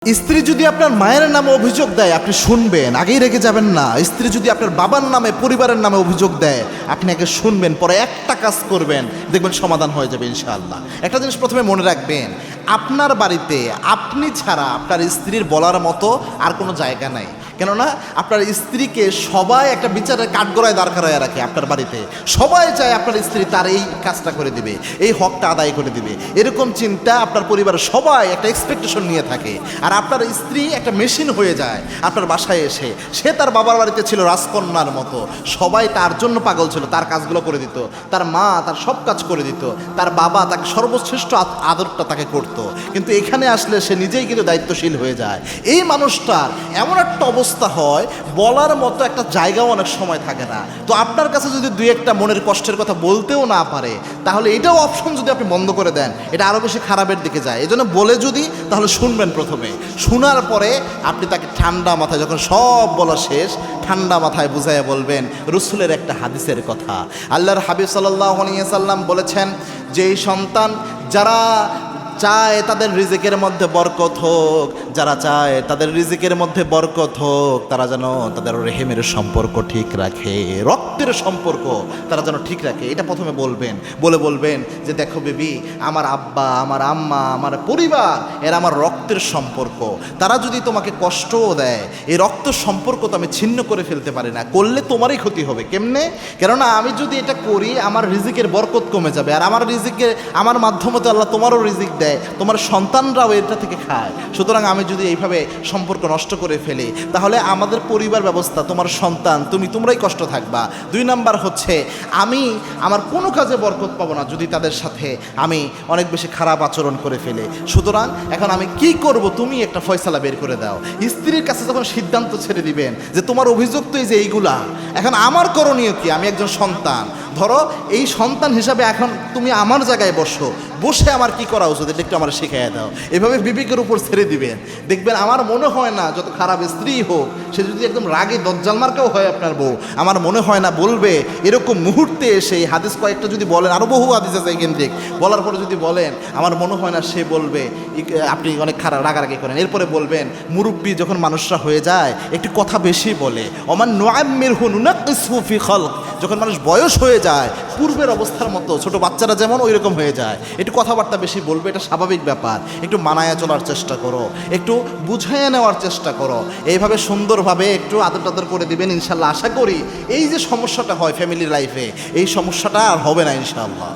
স্ত্রী যদি আপনার মায়ের নামে অভিযোগ দেয় আপনি শুনবেন, আগেই রেগে যাবেন না। স্ত্রী যদি আপনার বাবার নামে, পরিবারের নামে অভিযোগ দেয় আপনি আগে শুনবেন, পরে একটা কাজ করবেন, দেখবেন সমাধান হয়ে যাবে ইনশাআল্লাহ। একটা জিনিস প্রথমে মনে রাখবেন, আপনার বাড়িতে আপনি ছাড়া আপনার স্ত্রীর বলার মতো আর কোনো জায়গা নাই। কেননা আপনার স্ত্রীকে সবাই একটা বিচারের কাঠগড়ায় দাঁড় করায় রাখে। আপনার বাড়িতে সবাই চায় আপনার স্ত্রী তার এই কাজটা করে দিবে, এই হকটা আদায় করে দিবে, এরকম চিন্তা আপনার পরিবারের সবাই একটা এক্সপেকটেশন নিয়ে থাকে। আর আপনার স্ত্রী একটা মেশিন হয়ে যায় আপনার বাসায় এসে। সে তার বাবার বাড়িতে ছিল রাজকন্যার মতো, সবাই তার জন্য পাগল ছিল, তার কাজগুলো করে দিত, তার মা তার সব কাজ করে দিত, তার বাবা তাকে সর্বশ্রেষ্ঠ আদরটা তাকে করত। কিন্তু এখানে আসলে সে নিজেই কিন্তু দায়িত্বশীল হয়ে যায়। এই মানুষটার এমন একটা অবস্থা হয়, বলার মতো একটা জায়গাও অনেক সময় থাকে না। তো আপনার কাছে যদি দুই একটা মনের কষ্টের কথা বলতেও না পারে, তাহলে এটাও অপশন যদি আপনি বন্ধ করে দেন, এটা আরও বেশি খারাপের দিকে যায়। এই জন্য বলে যদি, তাহলে শুনবেন প্রথমে, শোনার পরে আপনি তাকে ঠান্ডা মাথায়, যখন সব বলা শেষ, ঠান্ডা মাথায় বুঝাইয়া বলবেন রসুলের একটা হাদিসের কথা। আল্লাহর হাবিব সাল্লাল্লাহু আলাইহি ওয়াসাল্লাম বলেছেন যে এই সন্তান যারা চায় তাদের রিজিকের মধ্যে বরকত হোক, যারা চায় তাদের রিজিকের মধ্যে বরকত হোক, তারা যেন তাদের রেহেমের সম্পর্ক ঠিক রাখে, রক্তের সম্পর্ক তারা যেন ঠিক রাখে। এটা প্রথমে বলবেন, বলবেন যে দেখো বেবি, আমার আব্বা, আমার আম্মা, আমার পরিবার, এরা আমার রক্তের সম্পর্ক। তারা যদি তোমাকে কষ্টও দেয়, এই রক্ত সম্পর্ক তো আমি ছিন্ন করে ফেলতে পারি না, করলে তোমারই ক্ষতি হবে। কেমনে? কেননা আমি যদি এটা করি আমার রিজিকের বরকত কমে যাবে, আর আমার রিজিকের, আমার মাধ্যমে তো আল্লাহ তোমারও রিজিক দেয়, তোমার সন্তানরাও এটা থেকে খায়। সুতরাং আমি যদি এইভাবে সম্পর্ক নষ্ট করে ফেলি, তাহলে আমাদের পরিবার ব্যবস্থা, তোমার সন্তান, তোমরাই কষ্ট থাকবা। 2 নাম্বার হচ্ছে, আমি আমার কোনো কাজে বরকত পাবো না যদি তাদের সাথে আমি অনেক বেশি খারাপ আচরণ করে ফেলি। সুতরাং এখন আমি কি করব, তুমি একটা ফয়সালা বের করে দাও। স্ত্রীর কাছে যখন সিদ্ধান্ত ছেড়ে দিবেন যে তোমার অভিযোগ তো এই যে এইগুলা, এখন আমার করণীয় কি? আমি একজন সন্তান, ধরো এই সন্তান হিসাবে এখন তুমি আমার জায়গায় বসে আমার কি করা উচিত এটা একটু আমার শিখাইয়া দাও। এভাবে বিবেকের উপর ছেড়ে দিবেন, দেখবেন আমার মনে হয় না যত খারাপ স্ত্রী হোক, সে যদি একদম রাগে দজ্জাল মার্কাও হয় আপনার বউ, আমার মনে হয় না বলবে এরকম মুহূর্তে এসে। হাদিস কয়েকটা যদি বলেন, আরও বহু হাদিস আছে কেন্দ্রিক, বলার পরে যদি বলেন, আমার মনে হয় না সে বলবে আপনি অনেক খারাপ রাগারাগি করেন। এরপরে বলবেন, মুরব্বী যখন মানুষরা হয়ে যায় একটু কথা বেশি বলে, ওমান নুআম্মিরহু নুনাক্কিসহু ফি খালক, যখন মানুষ বয়স হয়ে যায় পূর্বের অবস্থার মতো, ছোট বাচ্চারা যেমন ওই রকম হয়ে যায়, একটু কথাবার্তা বেশি বলবে, এটা স্বাভাবিক ব্যাপার। একটু মানায়া চলার চেষ্টা করো, একটু বুঝাইয়া নেওয়ার চেষ্টা করো, এইভাবে সুন্দরভাবে একটু আদর টাদর করে দিবেন। ইনশাল্লাহ আশা করি এই যে সমস্যাটা হয় ফ্যামিলি লাইফে, এই সমস্যাটা আর হবে না ইনশাআল্লাহ।